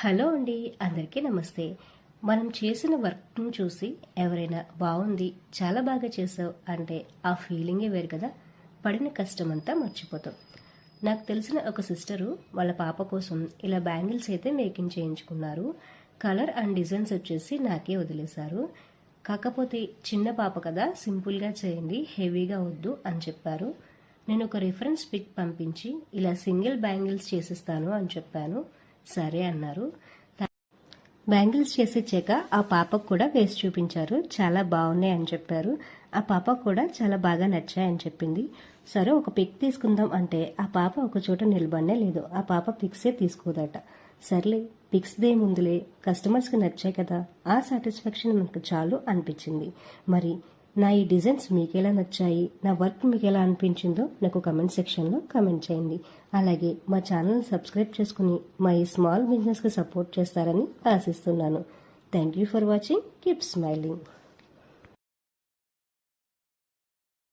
Hello అండి, అందరికీ నమస్తే. మనం చేసిన వర్క్ని చూసి ఎవరైనా బాగుంది, చాలా బాగా చేసావు అంటే ఆ ఫీలింగే వేరు కదా. పడిన కష్టం అంతా మర్చిపోతాం. నాకు తెలిసిన ఒక సిస్టరు వాళ్ళ పాప కోసం ఇలా బ్యాంగిల్స్ అయితే మేకింగ్ చేయించుకున్నారు. కలర్ అండ్ డిజైన్స్ వచ్చేసి నాకే వదిలేశారు. కాకపోతే చిన్న పాప కదా, సింపుల్గా చేయండి, హెవీగా వద్దు అని చెప్పారు. నేను ఒక రిఫరెన్స్ పిక్ పంపించి ఇలా సింగిల్ బ్యాంగిల్స్ చేసిస్తాను అని చెప్పాను. సరే అన్నారు. బ్యాంగిల్స్ చేసిచ్చాక ఆ పాపకు కూడా వేసి చూపించారు. చాలా బాగున్నాయి అని చెప్పారు. ఆ పాప కూడా చాలా బాగా నచ్చాయని చెప్పింది. సరే ఒక పిక్ తీసుకుందాం అంటే ఆ పాప ఒక చోట నిలబడనే లేదు. ఆ పాప పిక్సే తీసుకోదట. సర్లే పిక్స్ దేముందులే, కస్టమర్స్కి నచ్చాయి కదా, ఆ సాటిస్ఫాక్షన్ మనకు చాలు అనిపించింది. మరి నా ఈ డిజైన్స్ మీకు ఎలా నచ్చాయి, నా వర్క్ మీకు ఎలా అనిపించిందో నాకు కమెంట్ సెక్షన్లో కమెంట్ చేయండి. అలాగే మా ఛానల్ని సబ్స్క్రైబ్ చేసుకుని మా ఈ స్మాల్ బిజినెస్కి సపోర్ట్ చేస్తారని ఆశిస్తున్నాను. Thank you for watching. Keep smiling.